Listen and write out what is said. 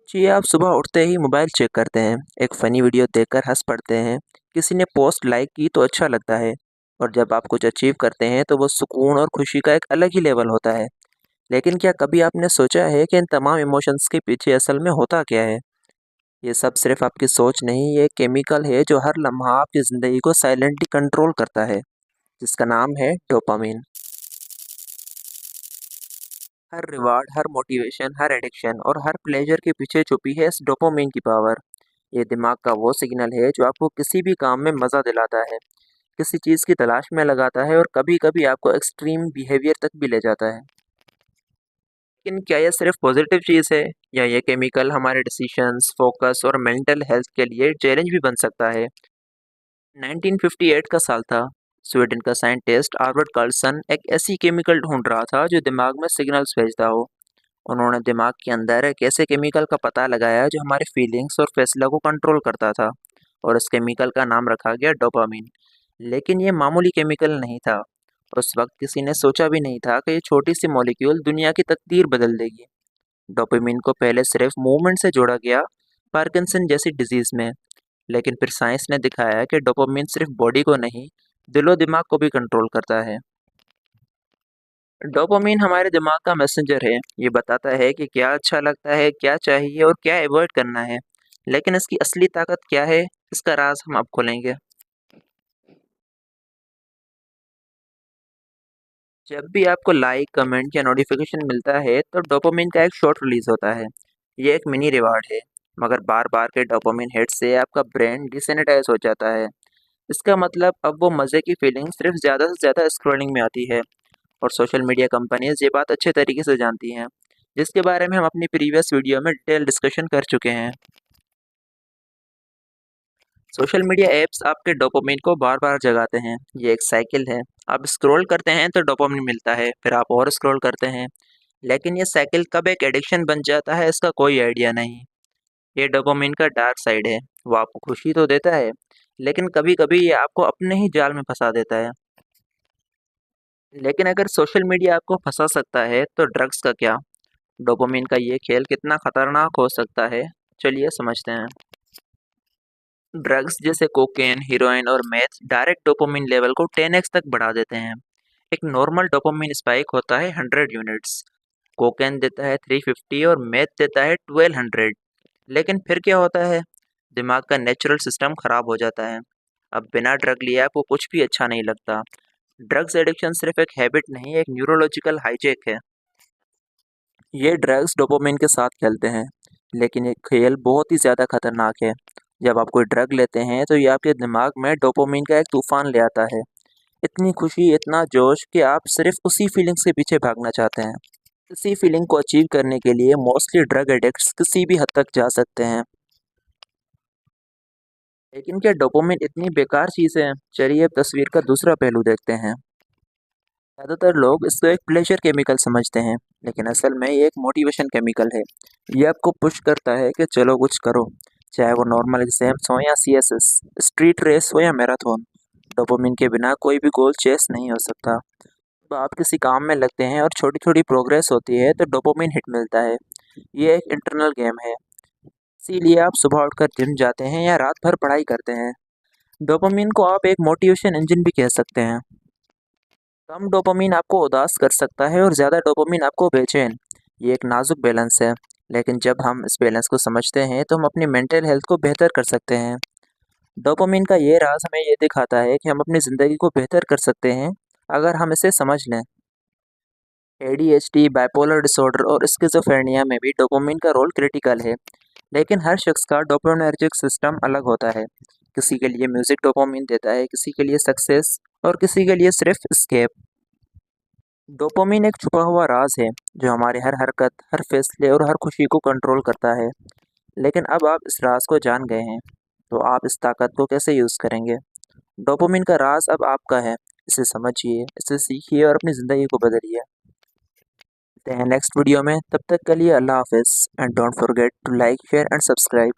जी, आप सुबह उठते ही मोबाइल चेक करते हैं, एक फ़नी वीडियो देखकर हँस पड़ते हैं, किसी ने पोस्ट लाइक की तो अच्छा लगता है और जब आप कुछ अचीव करते हैं तो वो सुकून और खुशी का एक अलग ही लेवल होता है। लेकिन क्या कभी आपने सोचा है कि इन तमाम इमोशंस के पीछे असल में होता क्या है? ये सब सिर्फ़ आपकी सोच नहीं, ये एक केमिकल है जो हर लम्हा आपकी ज़िंदगी को साइलेंटली कंट्रोल करता है, जिसका नाम है डोपामाइन। हर रिवार्ड, हर मोटिवेशन, हर एडिक्शन और हर प्लेज़र के पीछे छुपी है इस डोपामाइन की पावर। ये दिमाग का वो सिग्नल है जो आपको किसी भी काम में मज़ा दिलाता है, किसी चीज़ की तलाश में लगाता है और कभी-कभी आपको एक्सट्रीम बिहेवियर तक भी ले जाता है। लेकिन क्या ये सिर्फ़ पॉज़िटिव चीज़ है या ये केमिकल हमारे डिसीजंस, फ़ोकस और मेंटल हेल्थ के लिए चैलेंज भी बन सकता है? 1958 का साल था। स्वीडन का साइंटिस्ट आर्बर्ट कार्लसन एक ऐसी केमिकल ढूँढ रहा था जो दिमाग में सिग्नल्स भेजता हो। उन्होंने दिमाग के अंदर एक ऐसे केमिकल का पता लगाया जो हमारे फीलिंग्स और फैसला को कंट्रोल करता था और उस केमिकल का नाम रखा गया डोपामिन। लेकिन ये मामूली केमिकल नहीं था। उस वक्त किसी ने सोचा भी नहीं था कि ये छोटी सी मॉलिक्यूल दुनिया की तकदीर बदल देगी। डोपामिन को पहले सिर्फ मूवमेंट से जोड़ा गया, पार्किंसन जैसी डिजीज में। लेकिन फिर साइंस ने दिखाया कि डोपामिन सिर्फ बॉडी को नहीं, दिलो दिमाग को भी कंट्रोल करता है। डोपामिन हमारे दिमाग का मैसेंजर है। ये बताता है कि क्या अच्छा लगता है, क्या चाहिए और क्या अवॉइड करना है। लेकिन इसकी असली ताकत क्या है, इसका राज हम अब खोलेंगे। जब भी आपको लाइक, कमेंट या नोटिफिकेशन मिलता है, तो डोपामिन का एक शॉट रिलीज होता है। ये एक मिनी रिवार्ड है, मगर बार-बार के डोपामिन हिट से आपका ब्रेन डिसेनेटाइज हो जाता है। इसका मतलब अब वो मज़े की फीलिंग सिर्फ ज़्यादा से ज़्यादा स्क्रॉलिंग में आती है और सोशल मीडिया कंपनीज़ ये बात अच्छे तरीके से जानती हैं, जिसके बारे में हम अपनी प्रीवियस वीडियो में डिटेल डिस्कशन कर चुके हैं। सोशल मीडिया ऐप्स आपके डोपामिन को बार-बार जगाते हैं। ये एक साइकिल है। आप स्क्रॉल करते हैं तो डोपामिन मिलता है, फिर आप और स्क्रॉल करते हैं। लेकिन ये साइकिल कब एक एडिक्शन बन जाता है, इसका कोई आइडिया नहीं। ये डोपामिन का डार्क साइड है। वो आपको खुशी तो देता है, लेकिन कभी-कभी ये आपको अपने ही जाल में फँसा देता है। लेकिन अगर सोशल मीडिया आपको फँसा सकता है, तो ड्रग्स का क्या? डोपामिन का ये खेल कितना खतरनाक हो सकता है? चलिए समझते हैं। ड्रग्स जैसे कोकेन, हेरोइन और मेथ डायरेक्ट डोपामिन लेवल को 10x तक बढ़ा देते हैं। एक नॉर्मल डोपामिन स्पाइक होता है 100 यूनिट्स। कोकेन देता है 350 और मेथ देता है 1200। लेकिन फिर क्या होता है? दिमाग का नेचुरल सिस्टम खराब हो जाता है। अब बिना ड्रग लिए आपको कुछ भी अच्छा नहीं लगता। ड्रग्स एडिक्शन सिर्फ एक हैबिट नहीं, एक न्यूरोलॉजिकल हाईजैक है। ये ड्रग्स डोपामिन के साथ खेलते हैं, लेकिन ये खेल बहुत ही ज़्यादा खतरनाक है। जब आप कोई ड्रग लेते हैं तो ये आपके दिमाग में डोपामिन का एक तूफान ले आता है। इतनी खुशी, इतना जोश कि आप सिर्फ उसी फीलिंग्स के पीछे भागना चाहते हैं। इसी फीलिंग को अचीव करने के लिए मोस्टली ड्रग एडिक्ट्स किसी भी हद तक जा सकते हैं। लेकिन क्या डोपामिन इतनी बेकार चीज़ है? चलिए अब तस्वीर का दूसरा पहलू देखते हैं। ज़्यादातर लोग इसको एक प्लेजर केमिकल समझते हैं, लेकिन असल में ये एक मोटिवेशन केमिकल है। ये आपको पुश करता है कि चलो कुछ करो, चाहे वो नॉर्मल एग्जाम्स हो या सीएसएस, स्ट्रीट रेस हो या मैराथन। डोपामिन के बिना कोई भी गोल चेस नहीं हो सकता। तो आप किसी काम में लगते हैं और छोटी-छोटी प्रोग्रेस होती है तो डोपामिन हिट मिलता है। ये एक इंटरनल गेम है। इसीलिए आप सुबह उठकर जिम जाते हैं या रात भर पढ़ाई करते हैं। डोपामिन को आप एक मोटिवेशन इंजन भी कह सकते हैं। कम डोपामिन आपको उदास कर सकता है और ज़्यादा डोपामिन आपको बेचैन। ये एक नाजुक बैलेंस है, लेकिन जब हम इस बैलेंस को समझते हैं तो हम अपनी मेंटल हेल्थ को बेहतर कर सकते हैं। डोपामिन का ये राज हमें ये दिखाता है कि हम अपनी ज़िंदगी को बेहतर कर सकते हैं, अगर हम इसे समझ लें। एडीएचडी, बाइपोलर डिसऑर्डर और स्किज़ोफ्रेनिया में भी डोपामिन का रोल क्रिटिकल है, लेकिन हर शख्स का डोपामिनर्जिक सिस्टम अलग होता है। किसी के लिए म्यूज़िक डोपामिन देता है, किसी के लिए सक्सेस और किसी के लिए सिर्फ एस्केप। डोपामिन एक छुपा हुआ राज है जो हमारे हर हरकत, हर फैसले और हर खुशी को कंट्रोल करता है। लेकिन अब आप इस राज को जान गए हैं, तो आप इस ताकत को कैसे यूज़ करेंगे? डोपामिन का राज अब आपका है। इसे समझिए, इसे सीखिए और अपनी ज़िंदगी को बदलिए। मिलते हैं नेक्स्ट वीडियो में, तब तक के लिए अल्लाह हाफ़िज़ and don't forget to like, share and subscribe.